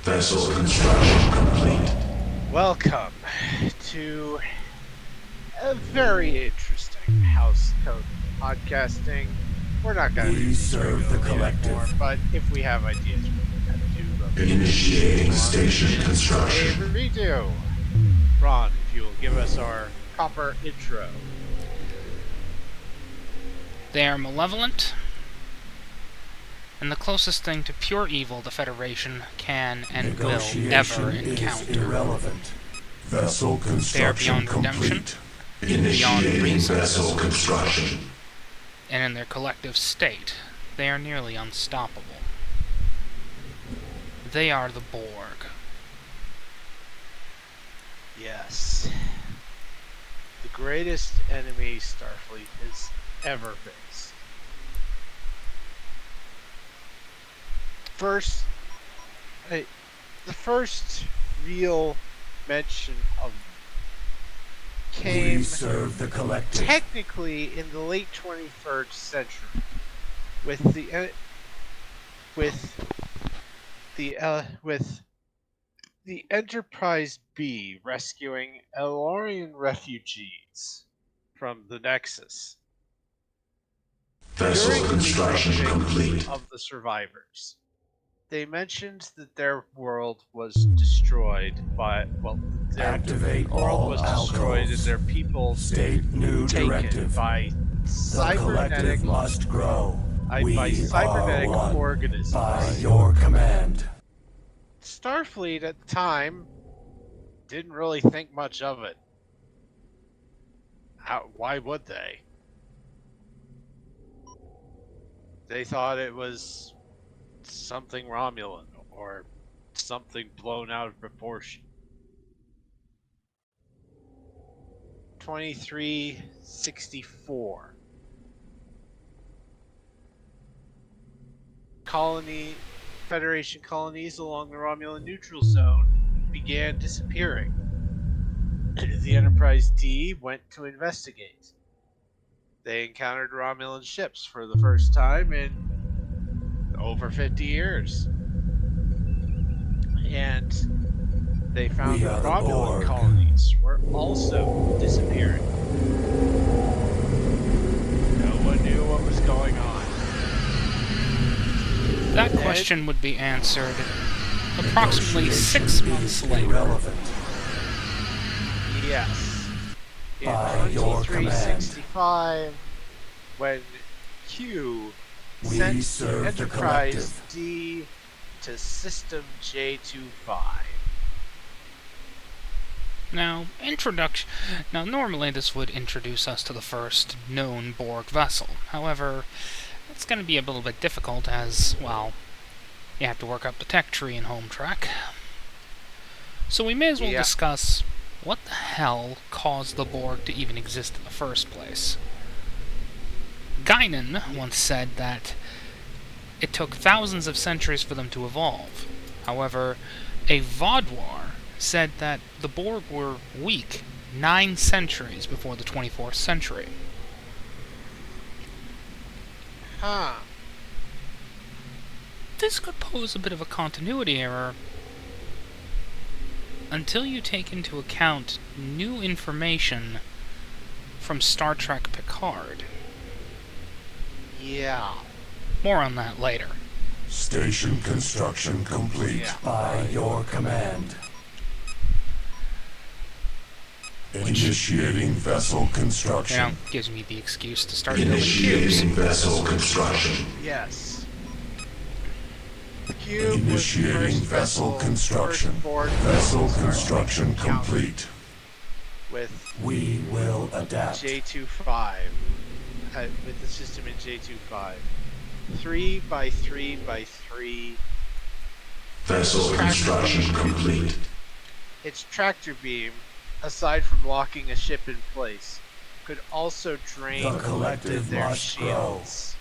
Vessel construction complete. Welcome to a very interesting Housecoat podcasting. We're not going to do these regularly anymore, but if we have ideas, we're going to do them. Initiating station A construction. redo. Ron, if you will give us our proper intro. They are malevolent, and the closest thing to pure evil the Federation can and will ever encounter. Irrelevant. Vessel They are construction beyond redemption, complete. Initiating reason. vessel construction. and in their collective state, they are nearly unstoppable. They are the Borg. Yes. The greatest enemy Starfleet has ever faced. The first real mention of them came We serve the collective. technically in the late 23rd century with the Enterprise B rescuing Elorian refugees from the Nexus. Vessel During construction the briefing complete. of the survivors, they mentioned that their world was destroyed their Activate world all was destroyed and alcos. their people State new taken directive. by The cybernetic collective must grow. We by cybernetic are one. organisms. By your command. Starfleet at the time didn't really think much of it. Why would they? They thought it was something Romulan or something blown out of proportion. 2364. Federation colonies along the Romulan neutral zone began disappearing. The Enterprise D went to investigate. They encountered Romulan ships for the first time in over 50 years. And they found that Romulan colonies were also disappearing. No one knew what was going on. That question would be answered approximately 6 months later. Irrelevant. Yes. In By your 2365, when Q We sent serve the Enterprise collective. D to System J25. Now, normally this would introduce us to the first known Borg vessel. However, it's going to be a little bit difficult as, well, you have to work up the tech tree in Home Track. So we may as well discuss what the hell caused the Borg to even exist in the first place. Guinan once said that it took thousands of centuries for them to evolve. However, a Vaudoir said that the Borg were weak 9 centuries before the 24th century. Huh. This could pose a bit of a continuity error until you take into account new information from Star Trek Picard. Yeah. More on that later. Station construction complete. Yeah. By your command. Initiating vessel construction. Now, gives me the excuse to start building cubes. Initiating vessel construction. Yes. The cube Initiating was the vessel first construction. Borg Vessel Starfleet construction encountered complete. with We will adapt. J25. With the system in J25. 3 by 3 by 3. Vessel construction complete. Its tractor beam, aside from locking a ship in place, could also drain The collective their must grow. shields.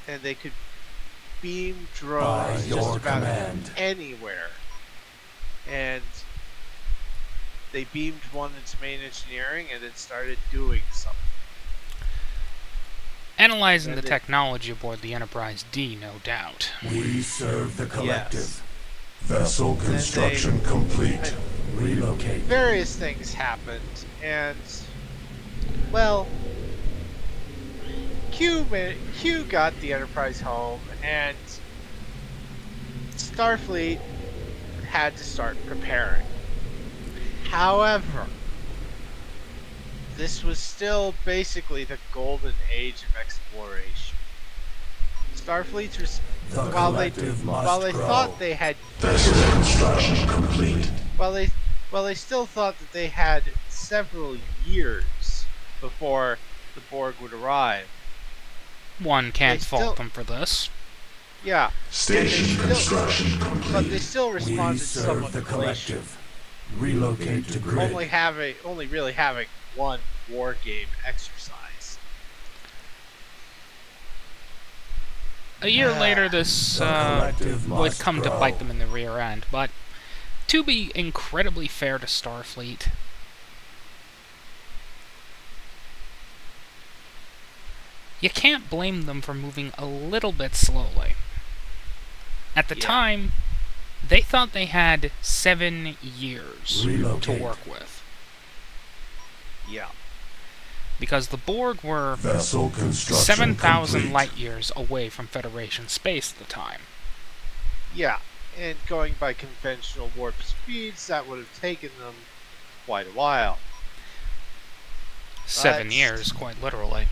And they could beam By drones your just about command. anywhere. And they beamed one into main engineering and it started doing something. Analyzing the And technology aboard the Enterprise D, no doubt. We serve the collective. Yes. Vessel construction complete. Relocate. Various things happened, and well, Q got the Enterprise home, and Starfleet had to start preparing. However, this was still basically the golden age of exploration. Starfleet's while they thought they had Vessel construction complete. while they still thought that they had several years before the Borg would arrive. One can't They still- fault them for this. Yeah, Station construction complete. but they still responded We serve somewhat the glacially, collective. Relocate to grid. only really having one war game exercise. A year later, this The collective would must come to grow. bite them in the rear end, but to be incredibly fair to Starfleet, you can't blame them for moving a little bit slowly. At the Yeah. time, they thought they had 7 years to Relocate. work with, Yeah, because the Borg were Vessel construction 7,000 complete. light years away from Federation space at the time. yeah, and going by conventional warp speeds, that would have taken them quite a while. 7 But- years, quite literally.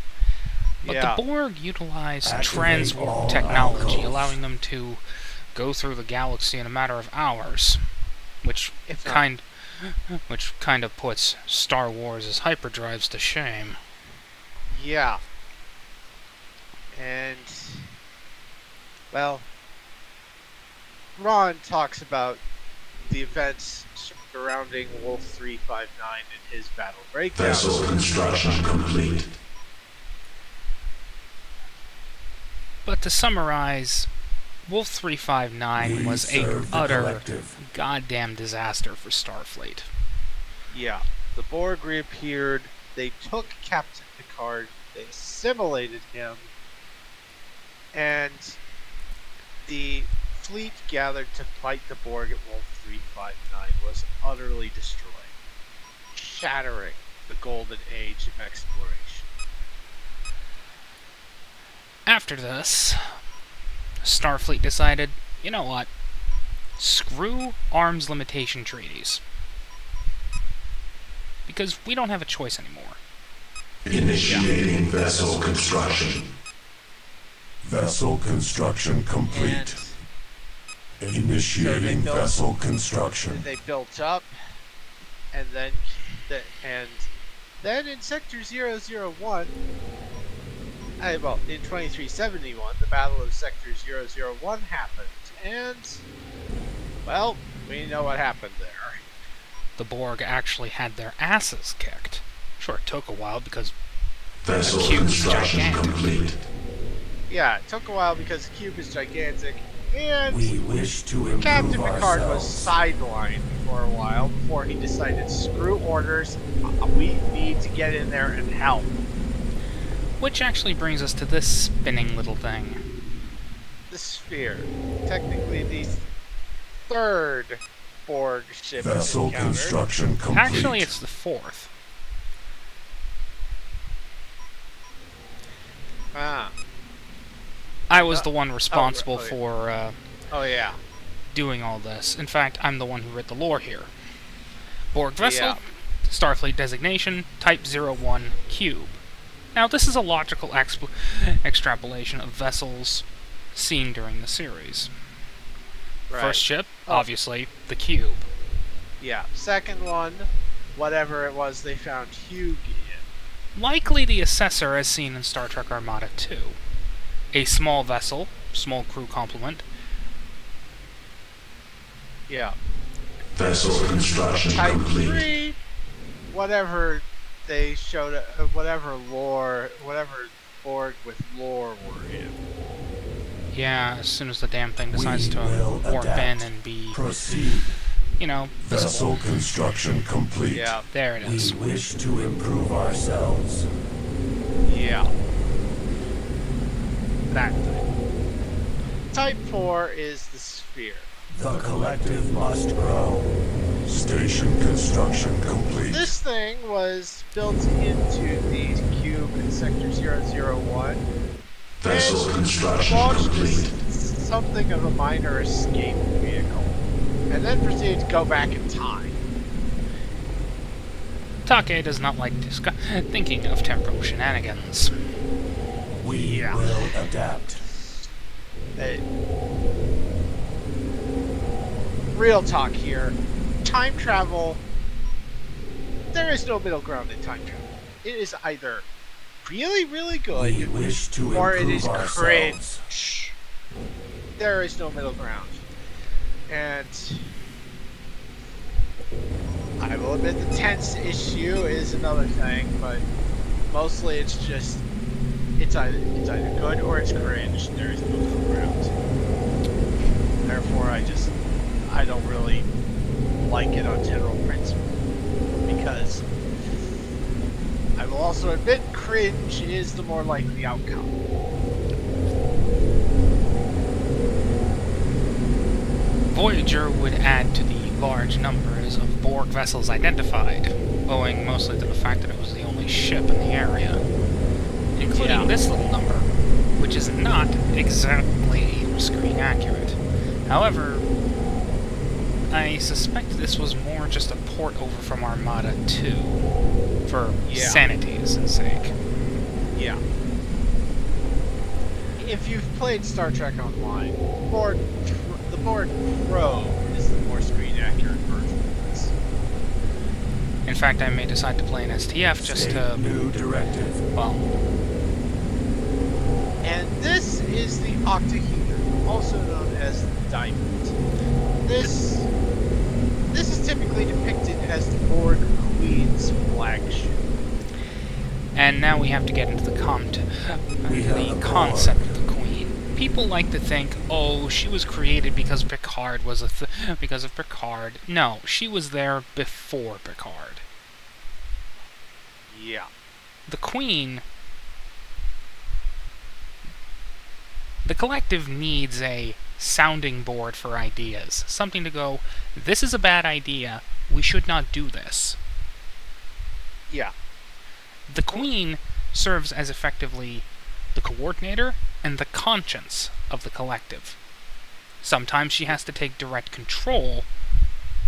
But Yeah. the Borg utilized Activate transwarp all technology, alcoves. allowing them to go through the galaxy in a matter of hours, which If not- kind of puts Star Wars' hyperdrives to shame. Yeah. And, well, Ron talks about the events surrounding Wolf 359 and his battle breakdown. Vessel construction complete. But to summarize, Wolf 359 We was a serve the utter collective. goddamn disaster for Starfleet. Yeah. The Borg reappeared. They took Captain Picard. They assimilated him. And the fleet gathered to fight the Borg at Wolf 359 was utterly destroyed, shattering the golden age of exploration. After this, Starfleet decided, you know what? Screw arms limitation treaties. Because we don't have a choice anymore. Initiating vessel construction. Vessel construction complete. Initiating built- vessel construction. They built up, and then in Sector 001, in 2371, the Battle of Sector 001 happened, and, well, we know what happened there. The Borg actually had their asses kicked. Sure, it took a while because Vessel the cube's construction gigantic. complete. Yeah, it took a while because the cube is gigantic, and We wish to improve Captain Picard was ourselves. sidelined for a while before he decided, screw orders, we need to get in there and help. Which actually brings us to this spinning little thing. The Sphere. Technically the third Borg ship Vessel encountered. construction complete. Actually, it's the fourth. Ah. I was the one responsible oh, yeah. for Oh yeah. doing all this. In fact, I'm the one who wrote the lore here. Borg vessel, Yeah. Starfleet designation, Type 01 cube. Now, this is a logical extrapolation of vessels seen during the series. Right. First ship, Oh. obviously, the cube. Yeah. Second one, whatever it was they found Hugh in. Likely the Assessor as seen in Star Trek Armada 2. A small vessel, small crew complement. Yeah. Vessel construction Type complete. 3, whatever they showed, whatever Borg with lore were in. Yeah, as soon as the damn thing decides We to will warp in adapt. and be, Proceed. you know, visible. Vessel construction complete. Yeah. There it is. We wish to improve ourselves. Yeah. That thing. Type 4 is the Sphere. The collective must grow. Station construction complete. This thing was built into the cube in Sector 001. Vessel and construction launched complete. as something of a minor escape vehicle, and then proceeded to go back in time. Take does not like thinking of temporal shenanigans. We will adapt. Uh, real talk here. Time travel, there is no middle ground in time travel. It is either really, really good, We wish to or it is improve ourselves. cringe. There is no middle ground. And I will admit the tense issue is another thing, but mostly it's just it's either good or it's cringe. There is no middle ground. Therefore, I don't really like it on general principle, because I will also admit cringe is the more likely outcome. Voyager would add to the large numbers of Borg vessels identified, owing mostly to the fact that it was the only ship in the area, including this little number, which is not exactly screen accurate. However, I suspect this was more just a port over from Armada 2, for sanity's sake. Yeah. If you've played Star Trek Online, the Borg Probe is the more screen accurate version of this. In fact, I may decide to play an STF just to... New directive. well... And this is the octahedron, also known as the Diamond. This is typically depicted as the Borg Queen's flagship. And now we have to get into the concept of the Queen. People like to think, oh, she was created because Picard was because of Picard. No, she was there before Picard. Yeah. The Queen... the collective needs a sounding board for ideas. Something to go, this is a bad idea, we should not do this. Yeah. The Queen serves as effectively the coordinator and the conscience of the collective. Sometimes she has to take direct control,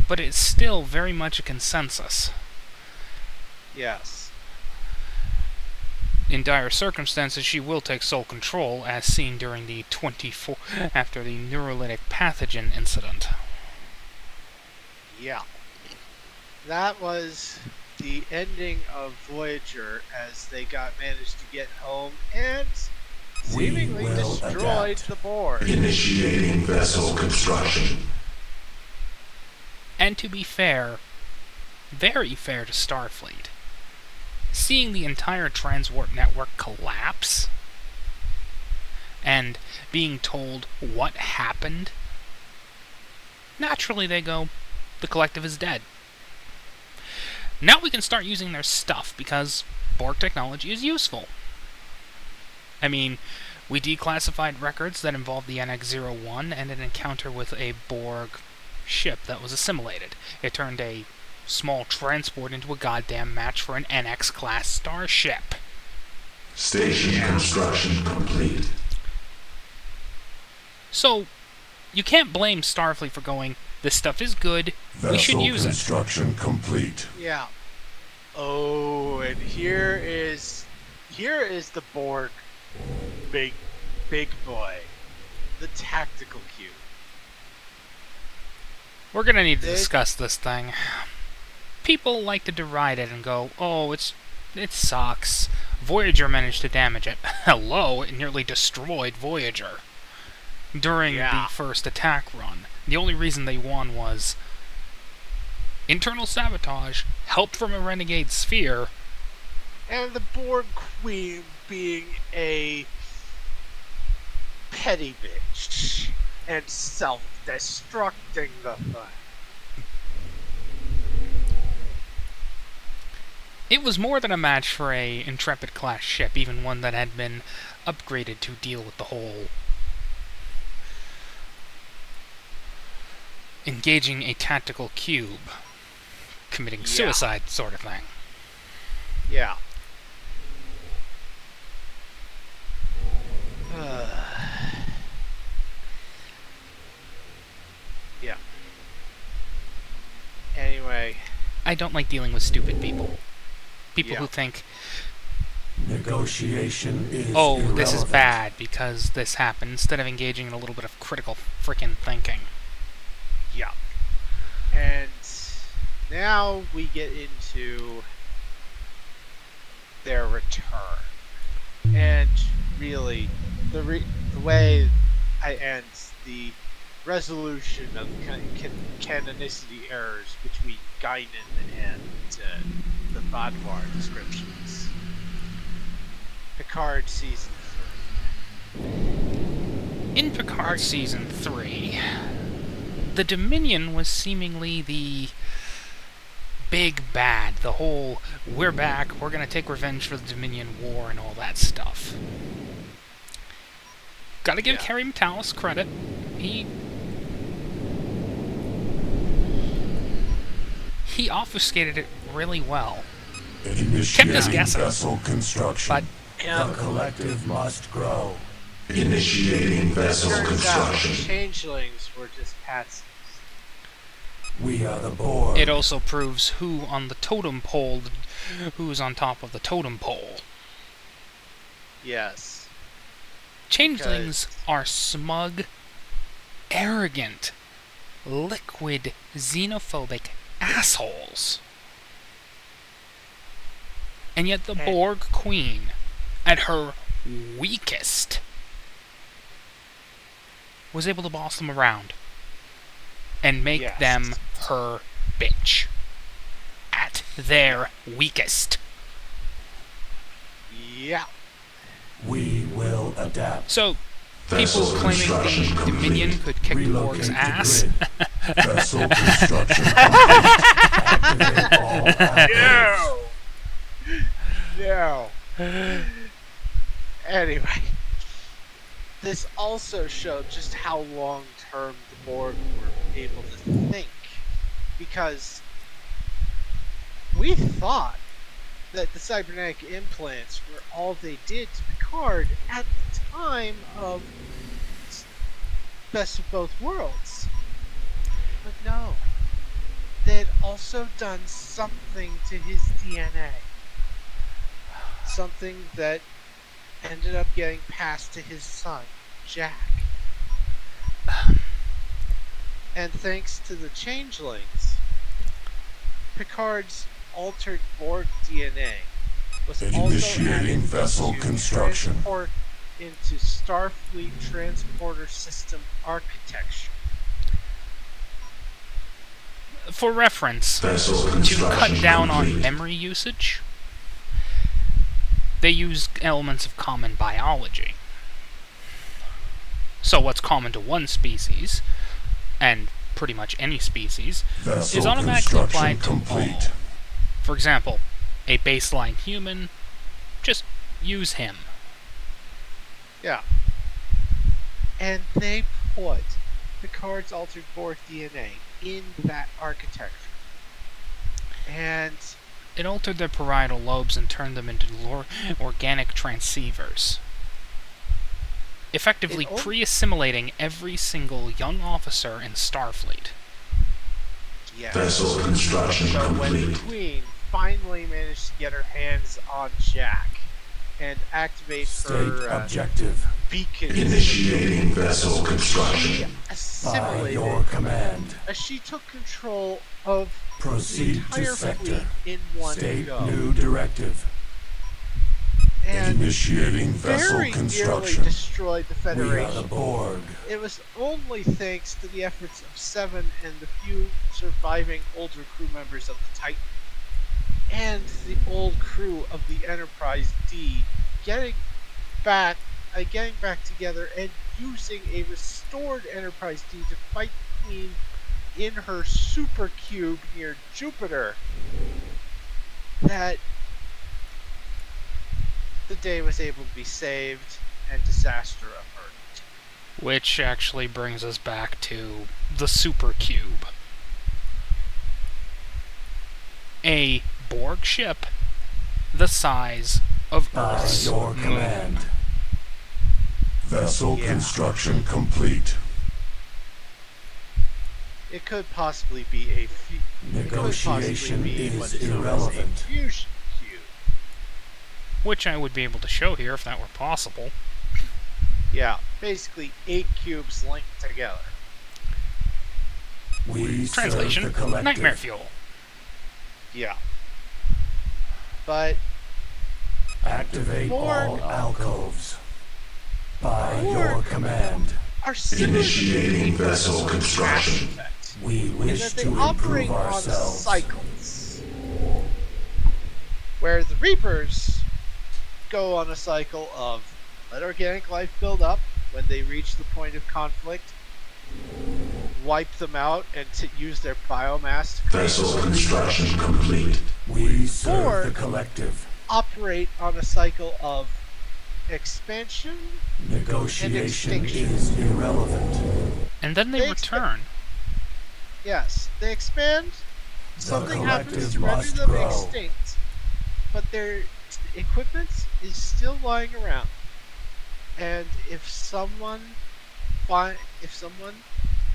but it's still very much a consensus. Yes. In dire circumstances, she will take sole control, as seen during the after the neurolytic pathogen incident. Yeah. That was the ending of Voyager as they managed to get home and seemingly destroyed the Borg. Initiating vessel construction. And to be fair, very fair to Starfleet, seeing the entire transwarp network collapse and being told what happened, naturally they go, the collective is dead. Now we can start using their stuff, because Borg technology is useful. I mean, we declassified records that involved the NX-01 and an encounter with a Borg ship that was assimilated. It turned a small transport into a goddamn match for an NX-class starship. Station construction complete. So, you can't blame Starfleet for going, this stuff is good, we should use it. Vessel construction complete. Yeah. Oh, and here is the Borg big boy. The tactical cube. We're gonna need to discuss this thing. People like to deride it and go, oh, it sucks. Voyager managed to damage it. Hello, it nearly destroyed Voyager during the first attack run. The only reason they won was internal sabotage, help from a renegade sphere, and the Borg Queen being a petty bitch and self-destructing the thing. It was more than a match for a Intrepid-class ship, even one that had been upgraded to deal with the whole engaging a tactical cube, committing suicide sort of thing. Yeah. Yeah. Anyway. I don't like dealing with stupid people. People Yeah. who think, Negotiation is oh, this is irrelevant. bad because this happened, instead of engaging in a little bit of critical frickin' thinking. Yeah. And now we get into their return. And really, the way I end the resolution of canonicity errors between Guinan and the Badvar descriptions. Picard Season 3. In Picard Season 3, the Dominion was seemingly the big bad. The whole, we're back, we're gonna take revenge for the Dominion War and all that stuff. Gotta give Kerry Metalis credit. He obfuscated it really well. Kept us guessing. Vessel construction. But the collective must grow. Initiating vessel Turns out construction. changelings were just patsies. We are the Borg. it also proves who's on top of the totem pole. Yes. Changelings are smug, arrogant, liquid, xenophobic assholes. And yet the Borg Queen, at her weakest, was able to boss them around and make them her bitch. At their weakest. Yeah. We will adapt. So, Vessel people claiming construction the complete. Dominion could kick the Borg's Relocate the ass. grid. Vessel construction complete. Activate all actors. No. Anyway, this also showed just how long-term the Borg were able to think, because we thought that the cybernetic implants were all they did to Picard at the time of Best of Both Worlds. But no. They had also done something to his DNA. Something that ended up getting passed to his son, Jack. And thanks to the changelings, Picard's altered Borg DNA was also Initiating added vessel to construction. transport into Starfleet transporter system architecture. For reference, Vessel to construction cut down complete. on memory usage, they use elements of common biology. So what's common to one species, and pretty much any species, Vessel is automatically applied to construction all. complete. For example, a baseline human, just use him. Yeah. And they put Picard's altered Borg DNA in that architecture. And It altered their parietal lobes and turned them into organic transceivers, effectively pre-assimilating every single young officer in Starfleet. yes. Vessel construction So when the complete. Queen finally managed to get her hands on Jack and activate State her objective. beacon, Initiating vessel she construction. By assimilated your command. as she took control of the Proceed entire to sector. fleet in one State go. new directive. And Initiating vessel very nearly construction. destroyed the We are the Federation. Borg. It was only thanks to the efforts of Seven and the few surviving older crew members of the Titan and the old crew of the Enterprise D getting back together and using a restored Enterprise D to fight the Queen in her super cube near Jupiter, that the day was able to be saved and disaster averted. Which actually brings us back to the Super Cube. A Borg ship the size of By Earth's your moon. command. Vessel Yeah. construction complete. It could possibly be a Negotiation is what is known as a irrelevant. fusion cube. Which I would be able to show here if that were possible. Yeah, basically 8 cubes linked together. We Translation, serve the collective. nightmare fuel. Yeah. But Activate Borg- all alcoves. By Borg- your command. are similar Initiating to the vessel Mass construction. Effect, We in wish that they to operate improve on ourselves. cycles. Where the Reapers go on a cycle of let organic life build up when they reach the point of conflict, wipe them out, and use their biomass to create Vessel construction complete. We serve Borg- the collective. operate on a cycle of expansion. Negotiation extinction. is irrelevant. And then they They return. Yes, they expand. The Something happens collective to render must them grow. extinct, but their equipment is still lying around. And if someone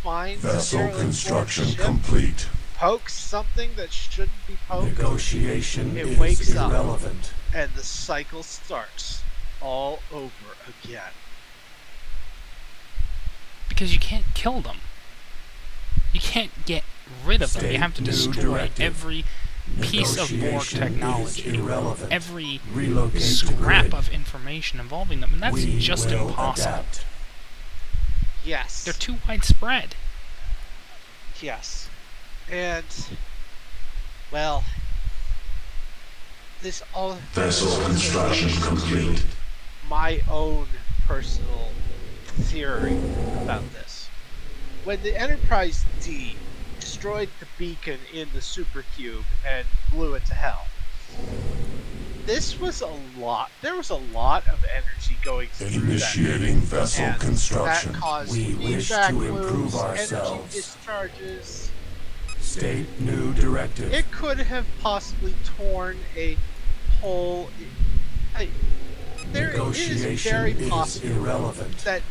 finds Vessel their construction ship, complete. pokes something that shouldn't be poked, Negotiation It is wakes up. irrelevant. and the cycle starts all over again. Because you can't kill them. You can't get rid of them. You State have to new destroy directive. every piece of Borg Negotiation is technology, irrelevant. every Relocate to scrap grid. of information involving them, and that's We just will impossible. adapt. Yes. They're too widespread. Yes. And, well, this all... Vessel construction complete. My own personal theory about this. When the Enterprise D destroyed the beacon in the supercube and blew it to hell, this was a lot. There was a lot of energy going through Initiating that, vessel and construction. that caused We wish feedback to improve loops, energy ourselves. discharges. State new directive. It could have possibly torn a hole. There it is Negotiation very is possible irrelevant. that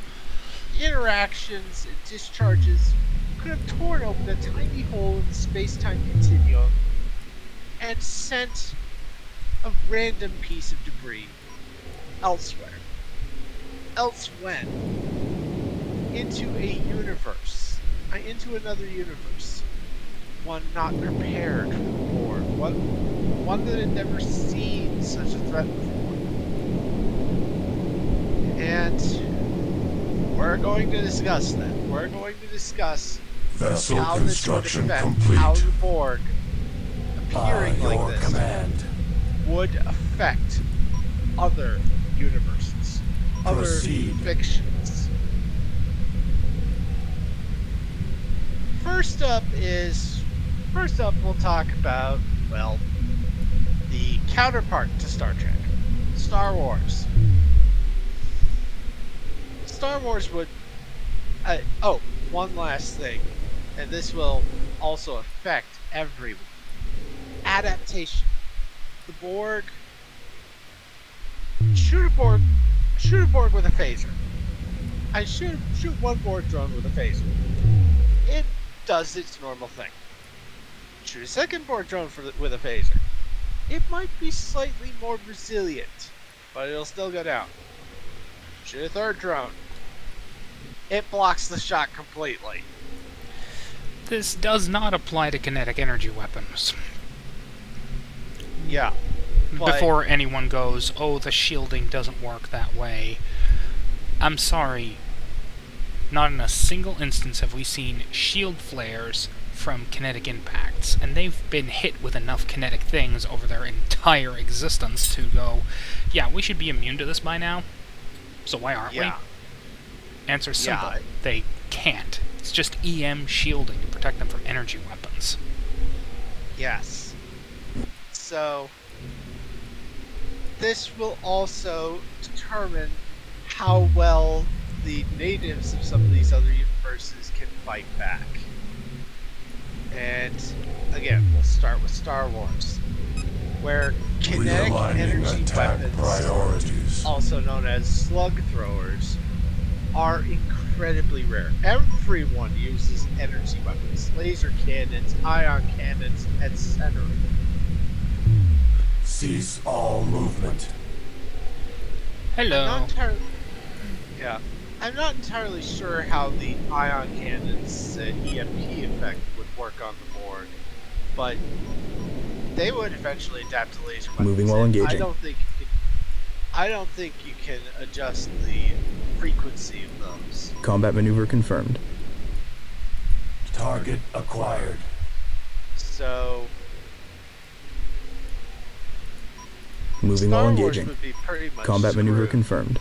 interactions and discharges could have torn open a tiny hole in the space-time continuum and sent a random piece of debris elsewhere, elsewhere, into another universe, one not prepared for, one that had never seen such a threat before. And we're going to discuss that. We're going to discuss Vessel how this would construction affect complete. how the Borg By appearing your like this command. would affect other universes, Proceed. other fictions. First up, we'll talk about, well, the counterpart to Star Trek, Star Wars. Star Wars would... one last thing, and this will also affect everyone. Adaptation. The Borg... Shoot a Borg with a phaser. I shoot one Borg drone with a phaser. It does its normal thing. Shoot a second Borg drone with a phaser. It might be slightly more resilient, but it'll still go down. Shoot a third drone. It blocks the shot completely. This does not apply to kinetic energy weapons. Yeah. But Before anyone goes, oh, the shielding doesn't work that way. I'm sorry. Not in a single instance have we seen shield flares from kinetic impacts, and they've been hit with enough kinetic things over their entire existence to go, yeah, we should be immune to this by now. So why aren't yeah. we? Answer's simple. Yeah. They can't. It's just EM shielding to protect them from energy weapons. Yes. So, this will also determine how well the natives of some of these other universes can fight back. And again, we'll start with Star Wars, where kinetic Realigning energy attack weapons, priorities. also known as slug throwers, are incredibly rare. Everyone uses energy weapons, laser cannons, ion cannons, etc. Cease all movement. Hello. Yeah, I'm not entirely sure how the ion cannon's EMP effect would work on the Borg, but they would eventually adapt to laser weapons. Moving while and engaging. I don't think you can adjust the frequency of those. Combat maneuver confirmed. Target acquired. So Moving Star while Wars engaging. would be pretty much Combat maneuver screwed. confirmed.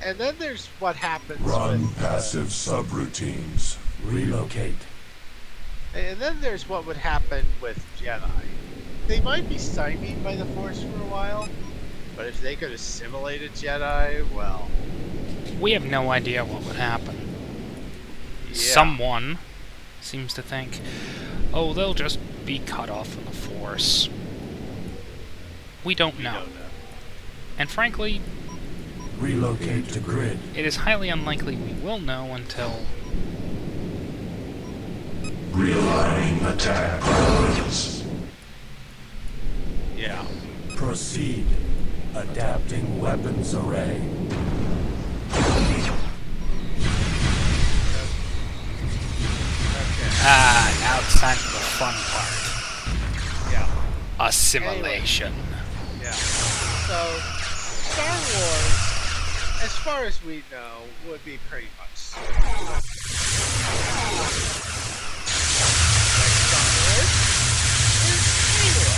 And then there's what happens Run with passive subroutines. Relocate. and then there's what would happen with Jedi. They might be stymied by the Force for a while, but if they could assimilate a Jedi, well, We have no idea what would happen. yeah. Someone seems to think, oh, they'll just be cut off from the Force. We don't We know. don't know. And frankly, Relocate to grid. it is highly unlikely we will know until... Realigning attack priorities. Yeah. Proceed. Adapting weapons array. Okay. Now it's time for the fun part. Yeah. Assimilation. Yeah. So, Star Wars, as far as we know, would be pretty much similar. Next on the list is Halo.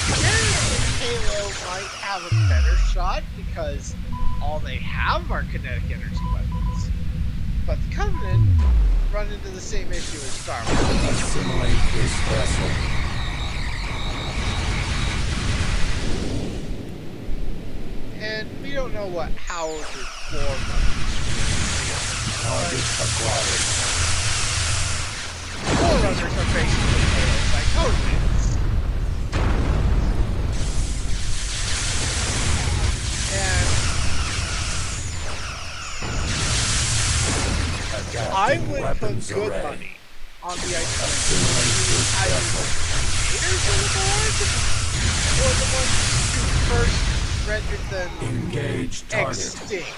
Generally, Halo might have a better shot because all they have are kinetic energy weapons. But the Covenant run into the same issue as Star Wars. Assimilate this vessel. And we don't know how the form Target acquired. Forerunners are basically Halo by Covenants. And I Adapting would put weapons good array. money on the idea Assimilate this either vessel. the creators of the Borg or the ones who first rendered them Engage target. extinct.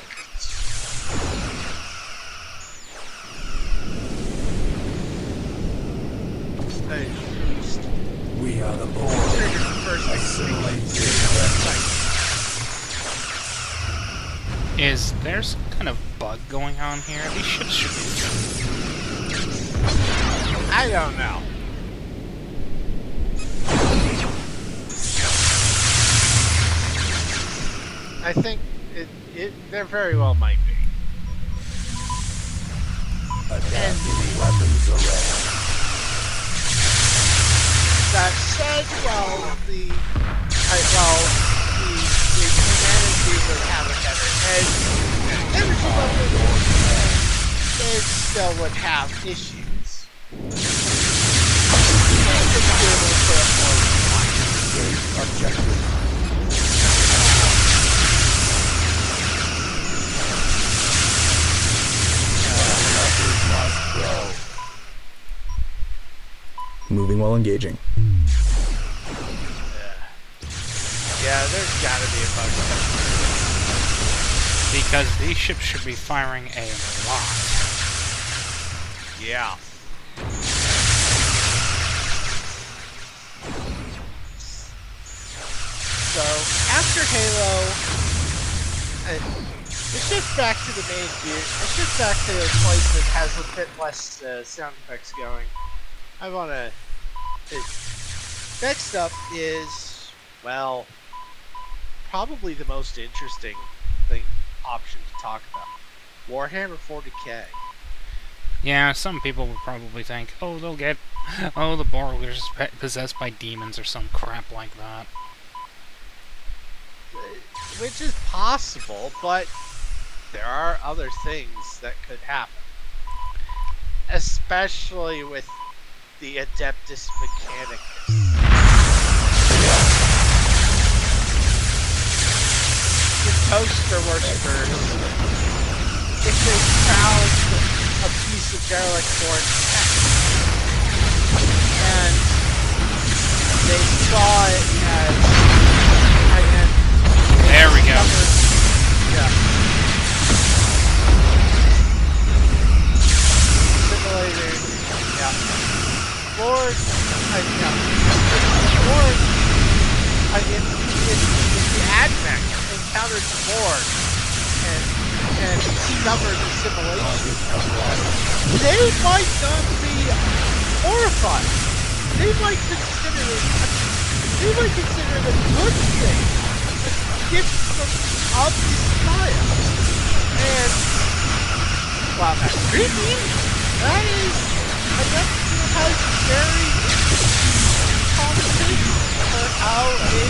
At least We are the Borg. triggered the first Assimilate extinction. this vessel. Is there some kind of bug going on here? These ships should be... I don't know. I think there very well might be. Adapting weapons array. That said, the humanity would have a better edge, energy weapons, they still would have issues. And would be able to put up more Objective. Moving while engaging. Yeah, there's gotta be a bug somewhere. Because these ships should be firing a lot. Yeah. So, after Halo, it shifts back to the main view. It shifts back to a place that has a bit less sound effects going. I wanna... Next up is, well, probably the most interesting option to talk about. Warhammer 40k. Yeah, some people would probably think, oh, the Borg are possessed by demons or some crap like that. which is possible, but there are other things that could happen. Especially with the Adeptus Mechanicus. The toaster worshippers, if they found a piece of derelict Borg tech, and they saw it as there we go. Yeah. Simulated. Yeah. Borg. Borg. If the Admech encountered the Borg and discovered the simulation, they might not be horrified. They might consider it a good thing, a gift of Messiah. And wow, that's creepy. That is has very conversation for how a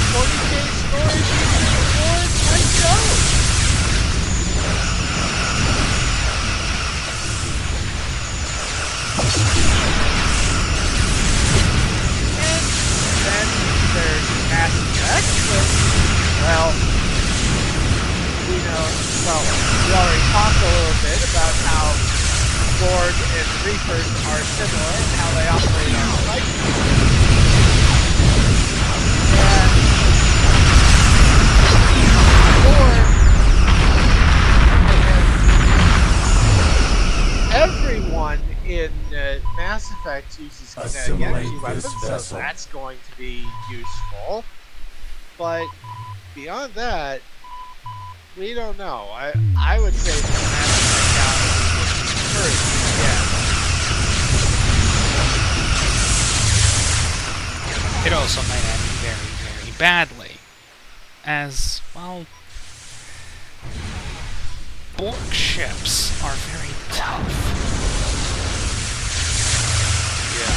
40K story reward might go. And then there's Mass Effect, which, well, we already talked a little bit about how Borg and Reapers are similar and how they operate on cycles. And everyone in Mass Effect uses kinetic energy weapons, so that's going to be useful. But beyond that, we don't know. I would say that Mass Effect first, yeah. It also might end very, very badly. As, well, Borg ships are very tough. Yeah.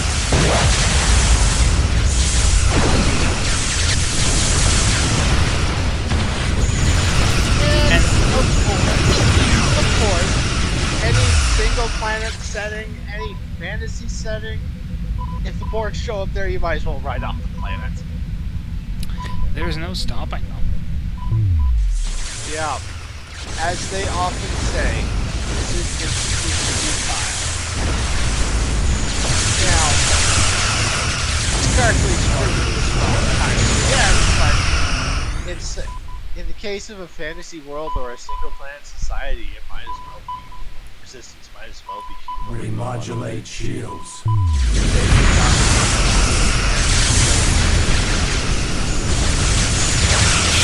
And of course, any single planet setting, any fantasy setting, if the Borg show up there, you might as well ride off the planet. There's no stopping them. Yeah. As they often say, this is futile. Now, Starfleet's proven this wrong time and again, but it's in the case of a fantasy world or a single planet society, it might as well be resistance might as well be futile. Remodulate shields.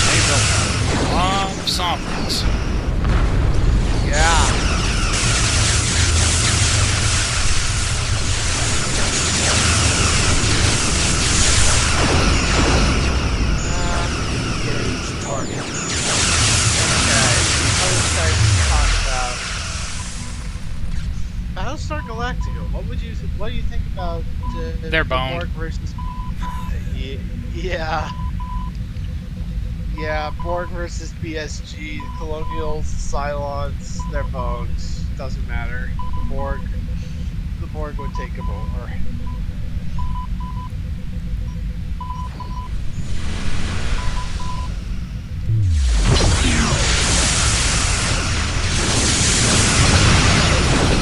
They built a lot of sovereigns. Yeah. Engage target. Okay. Other sites to talk about. Battlestar Galactica. What do you think about They're the boned. Borg versus? Yeah. Yeah, Borg versus BSG, the Colonials, Cylons, they're bones. Doesn't matter. The Borg would take them over.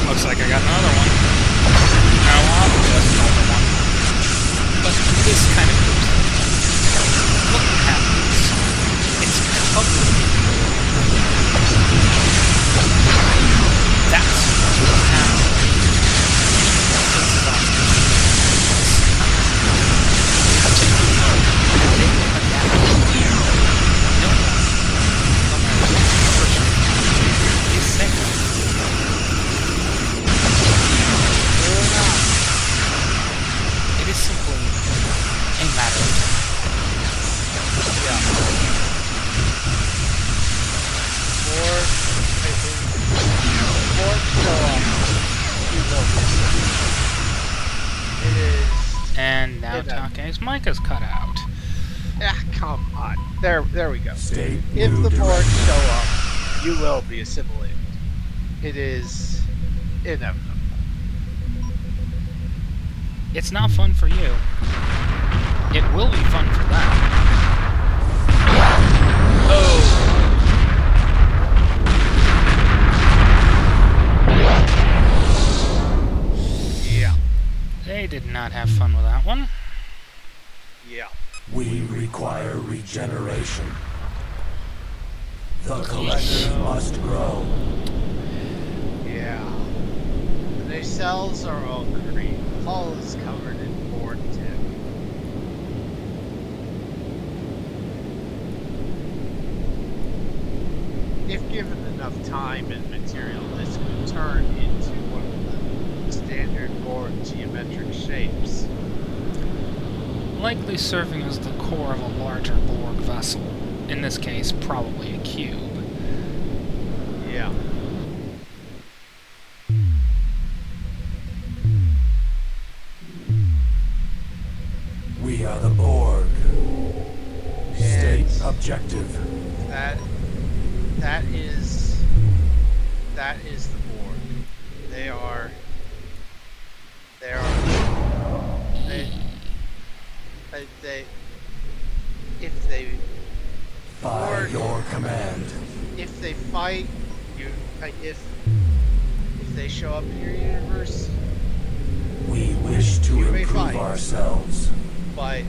Looks like I got another one. Now I'll just another one. But this kind of proves it. Look what happens. It's covered. That's what happens. This is awesome. And they will adapt. No matter what person is safe. It is simply a matter of time. Yeah. Borg, I think. Borg show up. You will. It is. And now Take's mic is cut out. Yeah. Well, this kind of proves it. Look what happens. It's covered. That's what happens. Ah, come on. There we go. State If new the Borg directive. show up, you will be assimilated. It is inevitable. It's not fun for you. It will be fun for them. Yeah. They did not have fun with that one. Yeah. We require regeneration. The collective must grow. Yeah. The nacelles are all green. Hull is covered in Borg tip. If given enough time and material, this could turn into one of the standard Borg geometric shapes. Likely serving as the core of a larger Borg vessel. In this case, probably a cube. Yeah. We are the Borg. State And objective. that is the Borg. They are if they By Borg, your command. if they fight you, if they show up in your universe, We wish to You may improve fight. ourselves. but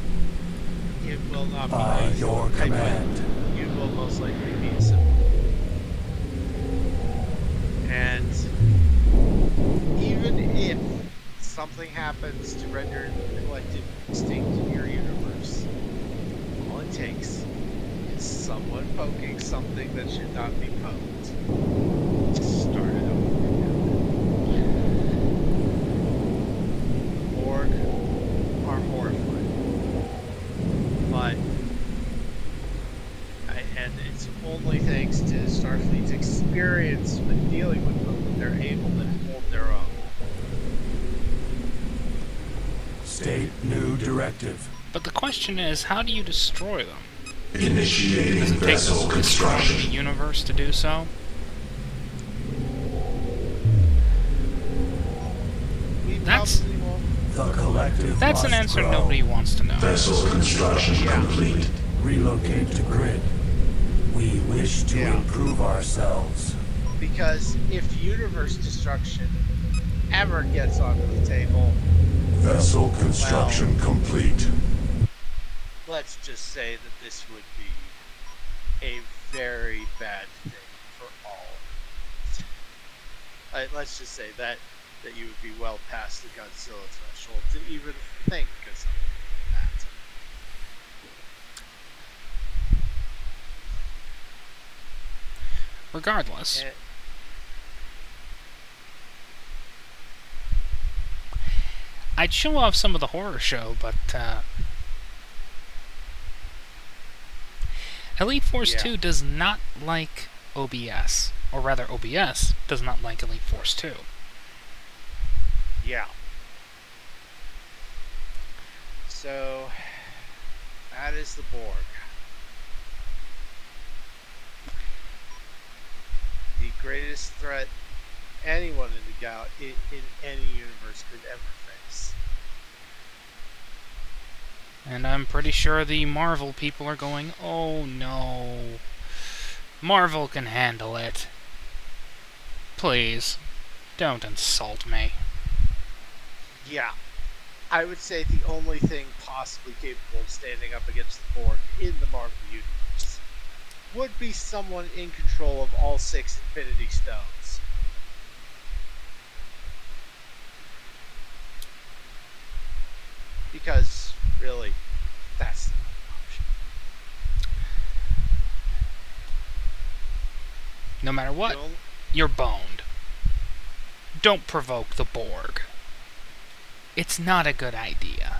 it will not By be your nice. command. You will most likely be assimilated. And even if something happens to render the collective extinct in your universe, all it takes is someone poking something that should not be poked to start it over again. Borg are horrifying. But and it's only thanks to Starfleet's experience with dealing with them that they're able to hold their own. State new directive. But the question is, how do you destroy them? Initiating Does it take vessel destroying the construction. universe to do so? We That's- probably won't. The collective That's an must answer grow. nobody wants to know. Vessel construction complete. Relocate to grid. We wish to Yeah. improve ourselves. Because if universe destruction ever gets onto the table, Vessel construction complete. let's just say that this would be a very bad thing for all. Let's just say that you would be well past the Godzilla threshold to even think of something like that. Regardless, And- I'd show off some of the horror show, but Elite Force Yeah. 2 does not like OBS. Or rather, OBS does not like Elite Force 2. Yeah. So, that is the Borg. The greatest threat anyone in the in any universe could ever face. And I'm pretty sure the Marvel people are going, oh no. Marvel can handle it. Please, don't insult me. Yeah. I would say the only thing possibly capable of standing up against the Borg in the Marvel universe would be someone in control of all 6 Infinity Stones. Because, really, that's the only option. No matter what, The only- you're boned. Don't provoke the Borg. It's not a good idea.